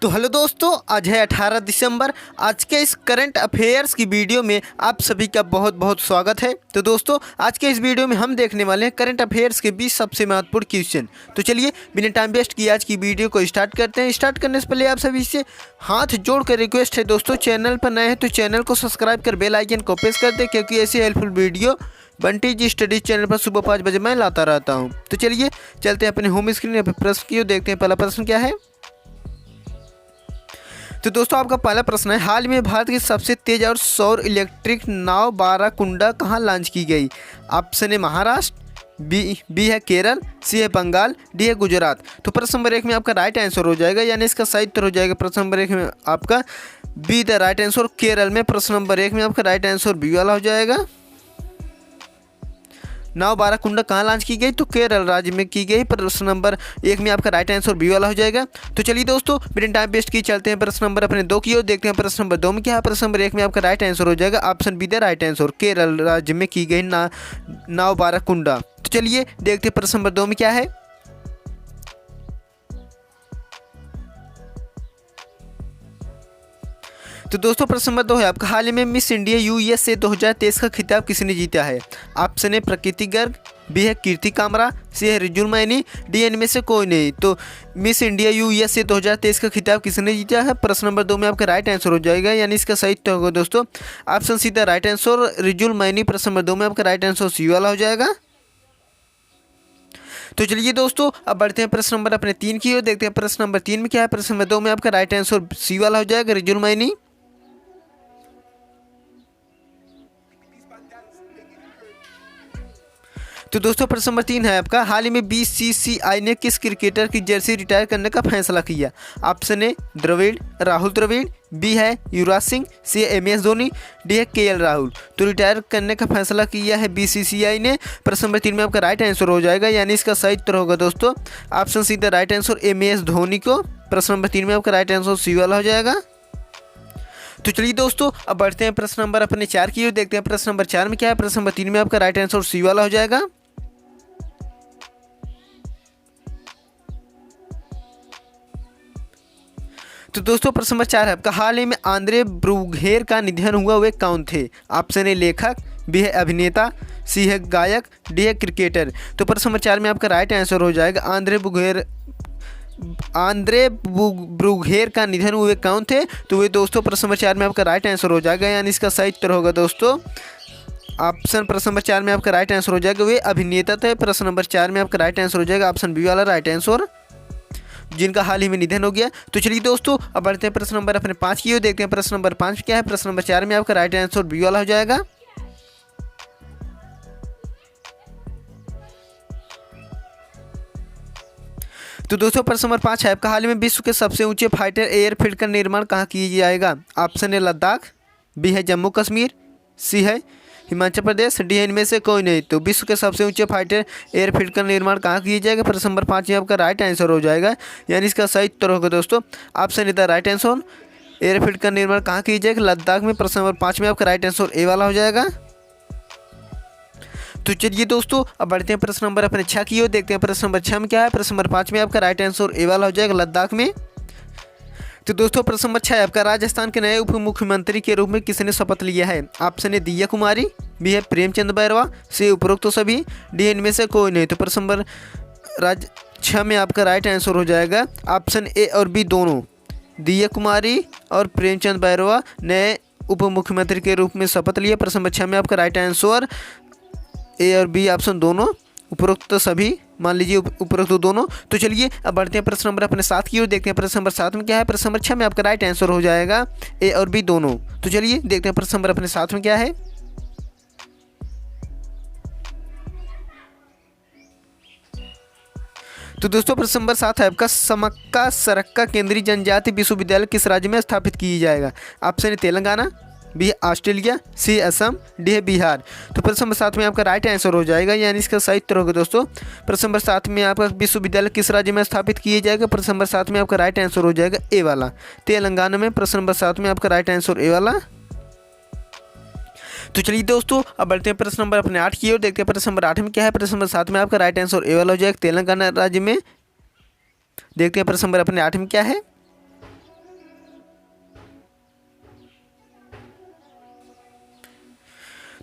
तो हेलो दोस्तों, आज है 18 दिसंबर। आज के इस करंट अफेयर्स की वीडियो में आप सभी का बहुत बहुत स्वागत है। तो दोस्तों, आज के इस वीडियो में हम देखने वाले हैं करंट अफेयर्स के 20 सबसे महत्वपूर्ण क्वेश्चन। तो चलिए बिना टाइम वेस्ट किए आज की वीडियो को स्टार्ट करते हैं। स्टार्ट करने से पहले आप सभी से हाथ जोड़ कर रिक्वेस्ट है दोस्तों, चैनल पर नए हैं तो चैनल को सब्सक्राइब कर बेल आइकन को प्रेस कर दें, क्योंकि ऐसी हेल्पफुल वीडियो बंटी जी स्टडीज चैनल पर सुबह 5 बजे मैं लाता रहता हूँ। तो चलिए चलते हैं अपने होम स्क्रीन पर प्रश्न की ओर, देखते हैं पहला प्रश्न क्या है। तो दोस्तों, आपका पहला प्रश्न है, हाल में भारत की सबसे तेज और सौर इलेक्ट्रिक नाव बाराकुंडा कहाँ लॉन्च की गई? ऑप्शन है महाराष्ट्र, बी है केरल, सी है बंगाल, डी है गुजरात। तो प्रश्न नंबर 1 में आपका राइट आंसर हो जाएगा, यानी इसका सही उत्तर हो जाएगा प्रश्न नंबर 1 में आपका be the right answer. Kerala में प्रश्न नंबर 1 में आपका राइट आंसर बी वाला हो जाएगा। नाव बाराकुंडा कहाँ लॉन्च की गई? तो केरल राज्य में की गई। प्रश्न नंबर 1 में आपका राइट आंसर बी वाला हो जाएगा। तो चलिए दोस्तों, बिना टाइम वेस्ट की चलते हैं प्रश्न नंबर अपने 2 की ओर, देखते हैं प्रश्न नंबर 2 में क्या है। प्रश्न नंबर 1 में आपका राइट आंसर हो जाएगा option be the right answer, Kerala राज्य में की गई नाव बाराकुंडा। तो चलिए देखते हैं प्रश्न नंबर 2 में क्या है। तो दोस्तों, प्रश्न नंबर 2 है आपका, हाल ही में मिस इंडिया यूएसए 2023 का खिताब किसने जीता है? ऑप्शन है प्रकृति गर्ग, बी है कीर्ति कामरा, सी है रिजुल मैनी, डी इनमें से कोई नहीं। तो मिस इंडिया यूएसए 2023 का खिताब किसने जीता है? प्रश्न नंबर 2 में आपका राइट आंसर हो जाएगा, यानी इसका सही उत्तर होगा दोस्तों option C the right answer, Rijul many. प्रश्न नंबर 2 में आपका राइट आंसर सी वाला हो जाएगा। तो चलिए दोस्तों, अब बढ़ते हैं प्रश्न नंबर अपने 3 की ओर, देखते हैं प्रश्न नंबर 3 में क्या है। प्रश्न नंबर 2 में आपका राइट आंसर सी वाला हो जाएगा, रिजुल मैनी। तो दोस्तों, प्रश्न नंबर 3 है आपका, हाल ही में बीसीसीआई ने किस क्रिकेटर की जर्सी रिटायर करने का फैसला किया? Option A Dravid, Rahul Dravid, B है युवराज सिंह, सी है एमएस धोनी, डी है केएल राहुल। तो रिटायर करने का फैसला किया है बीसीसीआई ने। प्रश्न नंबर 3 में आपका राइट आंसर हो जाएगा, यानी इसका सही उत्तर होगा दोस्तों option C the right answer, MS Dhoni को। प्रश्न नंबर 3 में आपका राइट आंसर सी वाला हो जाएगा। तो चलिए दोस्तों, अब बढ़ते हैं प्रश्न नंबर अपने 4 की ओर, देखते हैं प्रश्न नंबर 4 में क्या है। प्रश्न नंबर 3 में आपका राइट आंसर सी वाला हो जाएगा। तो दोस्तों, प्रश्न नंबर 4 है आपका, हाल ही में आंद्रे ब्रूघेर का निधन हुआ, वे कौन थे? ऑप्शन ए लेखक, बी है अभिनेता, सी है गायक, डी है क्रिकेटर। तो प्रश्न नंबर 4 में आपका राइट आंसर हो जाएगा आंद्रे ब्रूघेर का निधन हुए कौन थे? तो वे दोस्तों प्रश्न नंबर 4 में आपका राइट आंसर हो जाएगा, यानी इसका सही उत्तर होगा दोस्तों ऑप्शन प्रश्न नंबर 4 में आपका राइट आंसर हो जाएगा, वे अभिनेता थे। प्रश्न नंबर 4 में आपका राइट आंसर हो जाएगा ऑप्शन बी वाला राइट आंसर, जिनका हाल ही में निधन हो गया। तो चलिए दोस्तों, अब बढ़ते हैं प्रश्न नंबर अपने 5 की ओर, देखते हैं प्रश्न नंबर 5 क्या है। प्रश्न नंबर 4 में आपका राइट आंसर बी वाला हो जाएगा। तो दोस्तों, प्रश्न नंबर 5 है आपका, हाल ही में विश्व के सबसे ऊंचे फाइटर एयरफील्ड का निर्माण कहाँ किया जाएगा? ऑप्शन है लद्दाख, बी है जम्मू कश्मीर, सी है हिमाचल प्रदेश, डी है इनमें से कोई नहीं। तो विश्व के सबसे ऊंचे फाइटर एयरफील्ड का निर्माण कहाँ किया जाएगा? प्रश्न नंबर 5 में आपका राइट आंसर हो जाएगा, यानी इसका सही उत्तर होगा दोस्तों option the right answer, airfield का निर्माण कहाँ किया जाएगा? लद्दाख में। प्रश्न नंबर 5 में आपका राइट आंसर ए वाला हो जाएगा। तो चलिए दोस्तों, अब बढ़ते हैं प्रश्न नंबर अपने 6 की ओर, देखते हैं प्रश्न नंबर 6 में क्या है। प्रश्न नंबर 5 में आपका राइट आंसर ए वाला हो जाएगा, लद्दाख में। तो दोस्तों, प्रश्न नंबर 6 है आपका, राजस्थान के नए उप मुख्यमंत्री के रूप में किसने शपथ लिया है? ऑप्शन है दिव्या कुमारी, बी है प्रेमचंद बैरवा, सी उपरोक्त तो सभी, डी इनमें से कोई नहीं। तो प्रश्न नंबर 6 में आपका राइट आंसर हो जाएगा ऑप्शन ए और बी दोनों, दिव्या कुमारी और प्रेमचंद बैरवा नए उप मुख्यमंत्री के रूप में शपथ लिया। प्रश्न नंबर 6 में आपका राइट आंसर ए और बी ऑप्शन दोनों, उपरोक्त तो सभी, मान लीजिए उपरोक्त दोनों। तो चलिए अब बढ़ते हैं प्रश्न नंबर अपने 7 की ओर, देखते हैं प्रश्न नंबर 7 में क्या है। प्रश्न नंबर 6 में आपका राइट आंसर हो जाएगा ए और बी दोनों। तो चलिए देखते हैं प्रश्न नंबर अपने 7 में क्या है। तो दोस्तों, प्रश्न नंबर 7 है आपका, समक्का सरक्का केंद्रीय जनजाति विश्वविद्यालय किस राज्य में स्थापित किया जाएगा? ऑप्शन है तेलंगाना, बी है ऑस्ट्रेलिया, सी असम, डी है बिहार। तो प्रश्न नंबर 7 में आपका राइट आंसर हो जाएगा, यानी इसका सही उत्तर होगा दोस्तों प्रश्न नंबर 7 में आपका विश्वविद्यालय किस राज्य में स्थापित किया जाएगा? प्रश्न नंबर 7 में आपका राइट आंसर हो जाएगा ए वाला, तेलंगाना में। प्रश्न नंबर 7 में आपका राइट आंसर ए वाला। तो चलिए दोस्तों, अब बढ़ते हैं प्रश्न नंबर अपने 8 की ओर, देखते हैं प्रश्न नंबर 8 में क्या है। प्रश्न नंबर 7 में आपका राइट आंसर ए वाला हो जाएगा, तेलंगाना राज्य में। देखते हैं प्रश्न नंबर अपने 8 में क्या है।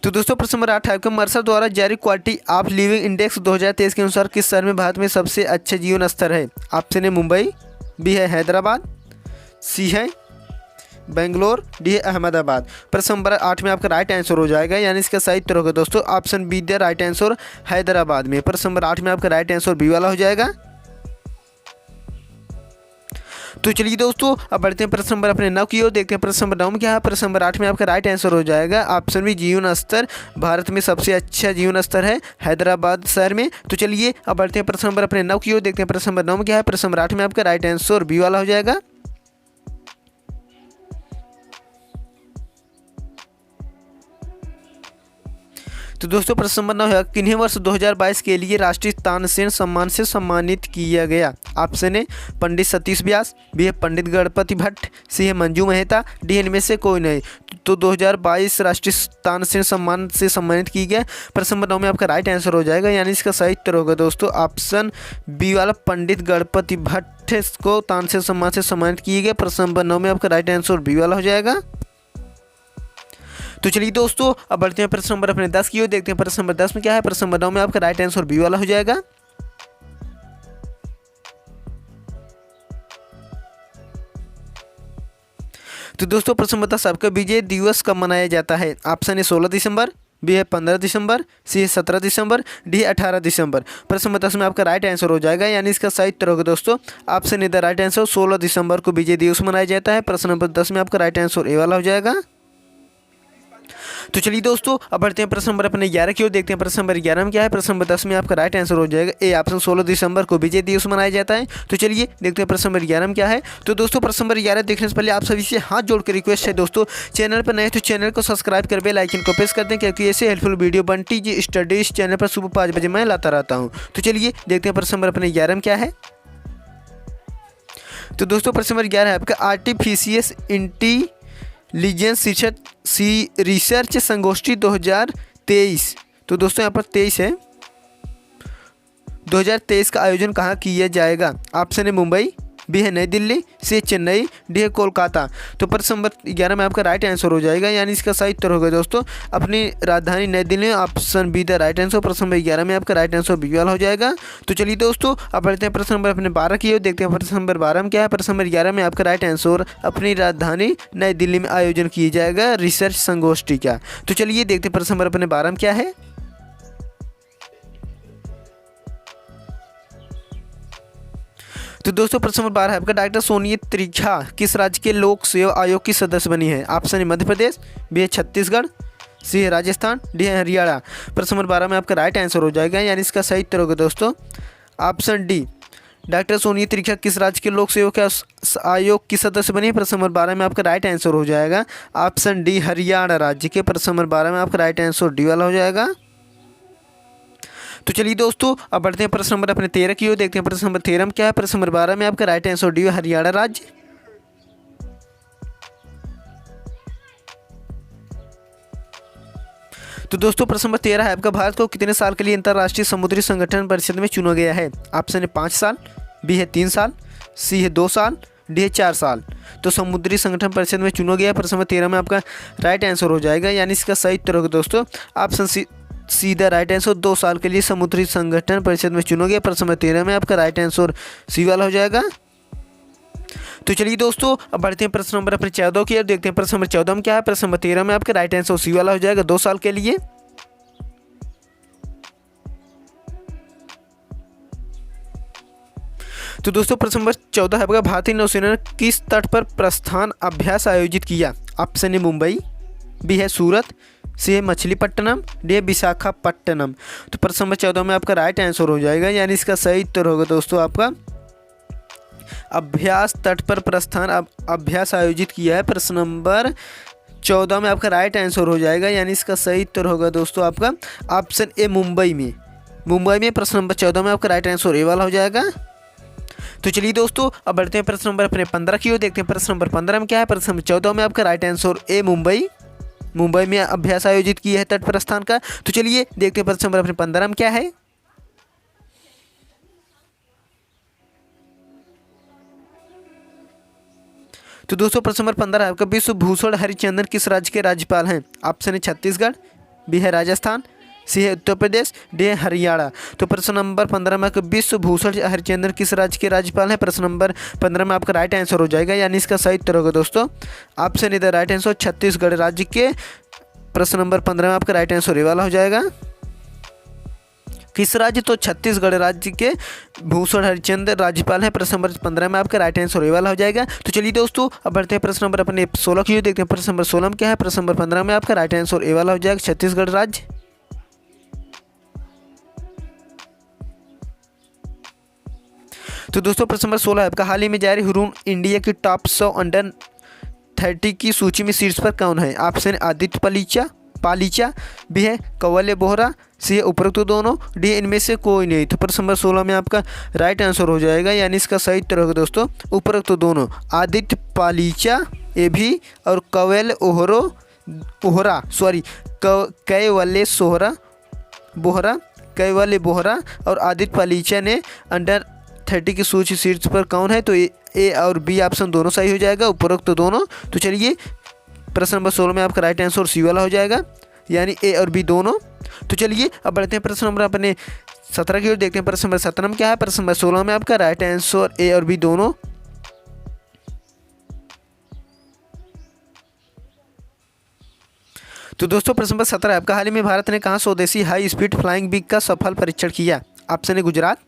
तो दोस्तों प्रश्न नंबर 8 है आपका मर्सर द्वारा जारी क्वालिटी ऑफ लिविंग इंडेक्स 2023 के अनुसार किस शहर में भारत में सबसे अच्छा जीवन स्तर है? ऑप्शन ए मुंबई, बी है हैदराबाद, सी है बेंगलोर, डी है अहमदाबाद। प्रश्न नंबर 8 में आपका राइट आंसर हो जाएगा, यानी इसका सही उत्तर होगा दोस्तों option be the right answer Hyderabad में। प्रश्न नंबर 8 में आपका राइट आंसर बी वाला हो जाएगा। तो चलिए दोस्तों अब बढ़ते हैं प्रश्न नंबर अपने 9 की ओर, देखते हैं प्रश्न नंबर 9 में क्या है। प्रश्न नंबर 8 में आपका राइट आंसर हो जाएगा ऑप्शन बी जीवन स्तर भारत में सबसे अच्छा जीवन स्तर है हैदराबाद शहर में। तो चलिए अब बढ़ते हैं प्रश्न नंबर अपने 9 की ओर, देखते हैं प्रश्न नंबर 9 में क्या है। प्रश्न नंबर 8 में आपका राइट आंसर बी वाला हो जाएगा। तो दोस्तों प्रश्न नंबर 9 है किन्हीं वर्ष 2022 के लिए राष्ट्रीय तानसेन सम्मान से सम्मानित किया गया? Option A Pandit Satish Vyas, B है पंडित गणपति भट्ट, सी है मंजू मेहता, डी इनमें से कोई नहीं। तो 2022 राष्ट्रीय तानसेन सम्मान से सम्मानित की गया। प्रश्न नंबर 9 में आपका राइट आंसर हो जाएगा, यानी इसका सही उत्तर होगा दोस्तों ऑप्शन बी वाला पंडित गणपति भट्ट को तानसेन सम्मान से सम्मानित किया गया। प्रश्न नंबर 9 में आपका राइट आंसर बी वाला हो जाएगा। तो चलिए दोस्तों अब बढ़ते हैं प्रश्न नंबर अपने 10 की ओर, देखते हैं प्रश्न नंबर 10 में क्या है। प्रश्न नंबर 9 में आपका राइट आंसर बी वाला हो जाएगा। तो दोस्तों प्रश्न नंबर 10 आपका विजय दिवस कब मनाया जाता है? ऑप्शन ए 16 दिसंबर, बी है 15 दिसंबर, सी है 17 दिसंबर, डी 18 दिसंबर। प्रश्न नंबर 10 में आपका राइट आंसर हो जाएगा, यानी इसका सही उत्तर होगा दोस्तों option A the right answer 16 दिसंबर को विजय दिवस मनाया जाता है। प्रश्न नंबर 10 में आपका राइट आंसर ए वाला हो जाएगा। तो चलिए दोस्तों अब बढ़ते हैं प्रश्न नंबर अपने 11 की ओर, देखते हैं प्रश्न नंबर 11 में क्या है। प्रश्न नंबर 10 में आपका राइट आंसर हो जाएगा ए ऑप्शन 16 दिसंबर को विजय दिवस मनाया जाता है। तो चलिए देखते हैं प्रश्न नंबर 11 में क्या है। तो दोस्तों प्रश्न नंबर 11 देखने से पहले आप सभी से हाथ जोड़ कर रिक्वेस्ट है दोस्तों, चैनल पर नए तो चैनल को सब्सक्राइब कर बेल आइकन को प्रेस कर दें, क्योंकि ऐसे हेल्पफुल वीडियो बंटी जी स्टडीज चैनल पर सुबह 5 बजे मैं लाता रहता हूँ। तो चलिए देखते हैं प्रश्न नंबर अपने 11 में क्या है। तो दोस्तों प्रश्न नंबर 11 है आपका आर्टिफिशियल इंटेलिजेंस रिसर्च संगोष्ठी 2023। तो दोस्तों यहाँ पर 23 है, 2023 का आयोजन कहाँ किया जाएगा? ऑप्शन है मुंबई, बी है नई दिल्ली, सी है चेन्नई, डी है कोलकाता। तो प्रश्न नंबर 11 में आपका राइट आंसर हो जाएगा, यानी इसका सही उत्तर होगा दोस्तों अपनी राजधानी नई Delhi, option be the right answer. प्रश्न नंबर 11 में आपका राइट आंसर बी वाला हो जाएगा। तो चलिए दोस्तों अब बढ़ते हैं प्रश्न नंबर अपने 12 की ओर, देखते हैं प्रश्न नंबर 12 में क्या है। प्रश्न नंबर 11 में आपका राइट आंसर अपनी राजधानी नई दिल्ली में आयोजन किया जाएगा रिसर्च संगोष्ठी का। तो चलिए देखते हैं प्रश्न नंबर अपने 12 में क्या है। तो दोस्तों प्रश्न नंबर 12 है आपका डॉक्टर सोनिया त्रिखा किस राज्य के लोक सेवा आयोग की सदस्य बनी है? ऑप्शन है मध्य प्रदेश, बी है छत्तीसगढ़, सी है राजस्थान, डी है हरियाणा। प्रश्न नंबर 12 में आपका राइट आंसर हो जाएगा, यानी इसका सही उत्तर होगा दोस्तों option D doctor Sonia Trikha किस राज्य के लोक सेवा आयोग की सदस्य बनी है। प्रश्न नंबर 12 में आपका राइट आंसर हो जाएगा ऑप्शन डी हरियाणा राज्य के। प्रश्न नंबर 12 में आपका राइट आंसर डी वाला हो जाएगा। तो चलिए दोस्तों अब बढ़ते हैं प्रश्न नंबर अपने 13 की ओर, देखते हैं प्रश्न नंबर 13 में क्या है। प्रश्न नंबर 12 में आपका राइट आंसर डी हरियाणा राज्य। तो दोस्तों प्रश्न नंबर 13 है आपका भारत को कितने साल के लिए अंतर्राष्ट्रीय समुद्री संगठन परिषद में चुना गया है? ऑप्शन है 5 साल, बी है 3 साल, सी है 2 साल, डी है 4 साल। तो समुद्री संगठन परिषद में चुना गया। प्रश्न नंबर 13 में आपका राइट आंसर हो जाएगा, यानी इसका सही उत्तर होगा दोस्तों ऑप्शन सी सीधा राइट आंसर 2 साल के लिए समुद्री संगठन परिषद में चुना गया। प्रश्न नंबर 13 में आपका राइट आंसर सी वाला हो जाएगा। तो चलिए दोस्तों अब बढ़ते हैं प्रश्न नंबर अपने 14 की ओर, देखते हैं प्रश्न नंबर 14 में क्या है। प्रश्न नंबर 13 में आपका राइट आंसर सी वाला हो जाएगा 2 साल के लिए। तो दोस्तों प्रश्न नंबर 14 है आपका भारतीय नौसेना ने किस तट पर प्रस्थान अभ्यास आयोजित किया? ऑप्शन है मुंबई, बी है सूरत, सी है मछलीपट्टनम, डी है विशाखापट्टनम। तो प्रश्न नंबर 14 में आपका राइट आंसर हो जाएगा, यानी इसका सही उत्तर होगा दोस्तों आपका अभ्यास तट पर प्रस्थान अभ्यास आयोजित किया है। प्रश्न नंबर 14 में आपका राइट आंसर हो जाएगा, यानी इसका सही उत्तर होगा दोस्तों आपका ऑप्शन ए मुंबई में। प्रश्न नंबर 14 में आपका राइट आंसर ए वाला हो जाएगा। तो चलिए दोस्तों अब बढ़ते हैं प्रश्न नंबर अपने 15 की ओर, देखते हैं प्रश्न नंबर 15 में क्या है। प्रश्न नंबर 14 में आपका राइट आंसर ए मुंबई में अभ्यास आयोजित किया है तट प्रस्थान का। तो चलिए देखते हैं प्रश्न नंबर अपने 15 में क्या है। तो दोस्तों प्रश्न नंबर 15 आपका विश्व भूषण हरिचंदन किस राज्य के राज्यपाल हैं? ऑप्शन है छत्तीसगढ़, बी है राजस्थान, सी है उत्तर प्रदेश, डी है हरियाणा। तो प्रश्न नंबर 15 में विश्व भूषण हरिचंद्र किस राज्य के राज्यपाल हैं? प्रश्न नंबर 15 में आपका राइट आंसर हो जाएगा, यानी इसका सही उत्तर होगा दोस्तों ऑप्शन इधर राइट आंसर छत्तीसगढ़ राज्य के। प्रश्न नंबर 15 में आपका राइट आंसर ये वाला हो जाएगा। किस राज्य? तो छत्तीसगढ़ राज्य के भूषण हरिचंद्र राज्यपाल हैं। प्रश्न नंबर 15 में आपका राइट आंसर ये वाला हो जाएगा। तो चलिए दोस्तों अब बढ़ते हैं प्रश्न नंबर अपने 16 की, देखते हैं प्रश्न नंबर 16 में क्या है। प्रश्न नंबर 15 में आपका राइट आंसर ये वाला हो जाएगा छत्तीसगढ़ राज्य। तो दोस्तों प्रश्न नंबर 16 आपका हाल ही में जारी हुरून इंडिया की टॉप 100 अंडर 30 की सूची में शीर्ष पर कौन है? ऑप्शन आदित्य पालीचा, बी है कौवल्य बोहरा, सी है उपरोक्त दोनों, डी इनमें से कोई नहीं। तो प्रश्न नंबर 16 में आपका राइट आंसर हो जाएगा, यानी इसका सही उत्तर होगा दोस्तों उपरोक्त दोनों, आदित्य पालीचा ये भी और कौवल्य बोहरा और आदित्य पालीचा ने अंडर 30 की सूची शीर्ष पर कौन है? तो ए और बी ऑप्शन दोनों सही हो जाएगा, उपरोक्त दोनों। तो चलिए प्रश्न नंबर 16 में आपका राइट आंसर सी वाला हो जाएगा, यानी ए और बी दोनों। तो चलिए अब बढ़ते हैं प्रश्न नंबर अपने 17 की ओर, देखते हैं प्रश्न नंबर 17 में क्या है। प्रश्न नंबर 16 में आपका राइट आंसर ए और बी दोनों। तो दोस्तों प्रश्न नंबर 17 आपका हाल ही में भारत ने कहाँ स्वदेशी हाई स्पीड फ्लाइंग बिग का सफल परीक्षण किया? ऑप्शन है गुजरात,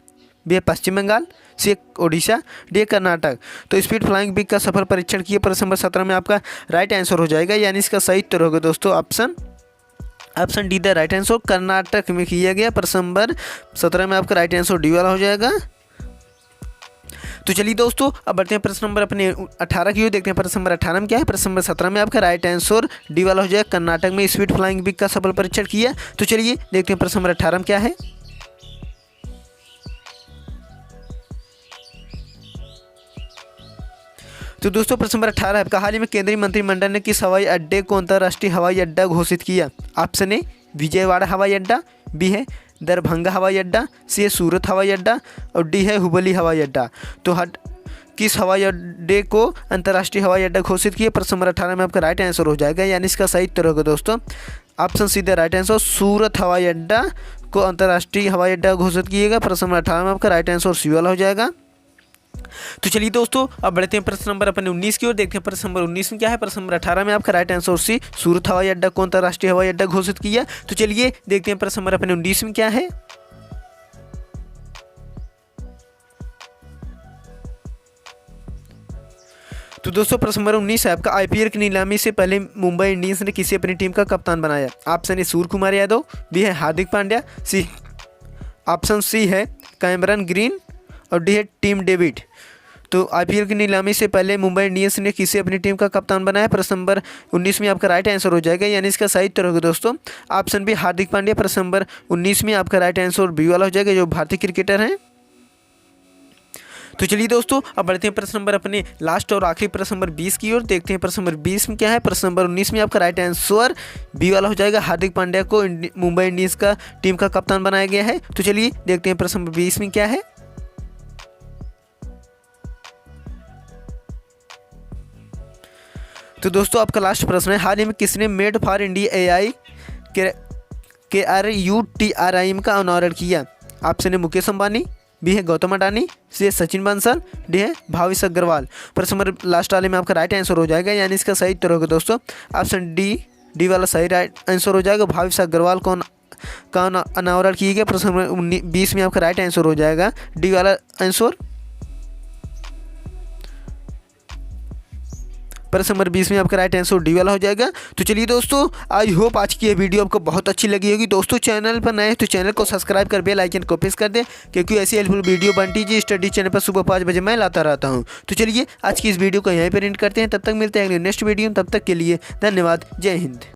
बी है पश्चिम बंगाल, सी ओडिशा, डी कर्नाटक। तो स्पीड फ्लाइंग बिग का सफल परीक्षण किया प्रश्न नंबर 17 में आपका राइट आंसर हो जाएगा, यानी इसका सही उत्तर होगा दोस्तों option D the right answer Karnataka में किया गया। प्रश्न नंबर 17 में आपका राइट आंसर डी वाला हो जाएगा। तो चलिए दोस्तों अब बढ़ते हैं प्रश्न नंबर अपने 18 की ओर, देखते हैं प्रश्न नंबर 18 में क्या है। प्रश्न नंबर 17 में आपका राइट आंसर डी वाला हो जाएगा, कर्नाटक में स्पीड फ्लाइंग बिग का सफल परीक्षण किया। तो चलिए देखते हैं प्रश्न नंबर 18 में क्या है। तो दोस्तों प्रश्न नंबर 18 आपका हाल ही में केंद्रीय मंत्रिमंडल ने किस हवाई अड्डे को अंतर्राष्ट्रीय हवाई अड्डा घोषित किया? ऑप्शन ए विजयवाड़ा हवाई अड्डा, बी है दरभंगा हवाई अड्डा, सी है सूरत हवाई अड्डा और डी है हुबली हवाई अड्डा। तो किस हवाई अड्डे को अंतर्राष्ट्रीय हवाई अड्डा घोषित किया? प्रश्न नंबर 18 में आपका राइट आंसर हो जाएगा, यानी इसका सही उत्तर होगा दोस्तों option C the right answer Surat हवाई अड्डा को अंतर्राष्ट्रीय हवाई अड्डा घोषित किएगा। प्रश्न नंबर 18 में आपका राइट आंसर सी वाला हो जाएगा। तो चलिए दोस्तों अब बढ़ते हैं प्रश्न नंबर अपने 19 की ओर, देखते हैं प्रश्न नंबर 19 में क्या है। प्रश्न नंबर 18 में आपका राइट आंसर सी सूरत हवाई अड्डा को अंतर्राष्ट्रीय हवाई अड्डा घोषित किया। तो चलिए देखते हैं प्रश्न नंबर अपने 19 में क्या है। तो दोस्तों प्रश्न नंबर 19 है आपका आईपीएल की नीलामी से पहले मुंबई इंडियंस ने किसे अपनी टीम का कप्तान बनाया? Option A Surya Kumar Yadav, B है Hardik Pandya, C option C है कैमरन ग्रीन और डी है टिम डेविड। तो आईपीएल की नीलामी से पहले मुंबई इंडियंस ने किसे अपनी टीम का कप्तान बनाया? प्रश्न नंबर 19 में आपका राइट आंसर हो जाएगा, यानी इसका सही उत्तर होगा दोस्तों ऑप्शन बी हार्दिक पांड्या। प्रश्न नंबर 19 में आपका राइट आंसर बी वाला हो जाएगा, जो भारतीय क्रिकेटर हैं। तो चलिए दोस्तों अब बढ़ते हैं प्रश्न नंबर अपने लास्ट और आखिरी प्रश्न नंबर 20 की ओर, देखते हैं प्रश्न नंबर 20 में क्या है। प्रश्न नंबर 19 में आपका राइट आंसर बी वाला हो जाएगा, हार्दिक पांड्या को मुंबई इंडियंस का टीम का कप्तान बनाया गया है। तो चलिए देखते हैं प्रश्न नंबर 20 में क्या है। तो दोस्तों आपका लास्ट प्रश्न है, हाल ही में किसने made for India AI KRUTRIM का अनावरण किया? ऑप्शन है मुकेश अंबानी, बी है गौतम अडानी, सी है सचिन बंसल, डी है भावेश अग्रवाल। प्रश्न नंबर लास्ट वाले में आपका राइट आंसर हो जाएगा, यानी इसका सही उत्तर होगा दोस्तों ऑप्शन डी वाला सही राइट आंसर हो जाएगा। भावेश अग्रवाल का अनावरण किया गया। प्रश्न नंबर 20 में आपका राइट आंसर हो जाएगा डी वाला आंसर। प्रश्न नंबर 20 में आपका राइट आंसर डी वाला हो जाएगा। तो चलिए दोस्तों आई होप आज की ये वीडियो आपको बहुत अच्छी लगी होगी। दोस्तों चैनल पर नए तो चैनल को सब्सक्राइब कर बेल आइकन को प्रेस कर दें, क्योंकि ऐसी हेल्पफुल वीडियो बनती है स्टडी चैनल पर सुबह 5 बजे मैं लाता रहता हूँ। तो चलिए आज की इस वीडियो को यहीं पर एंड करते हैं, तब तक मिलते हैं अगले नेक्स्ट वीडियो में। तब तक के लिए धन्यवाद, जय हिंद।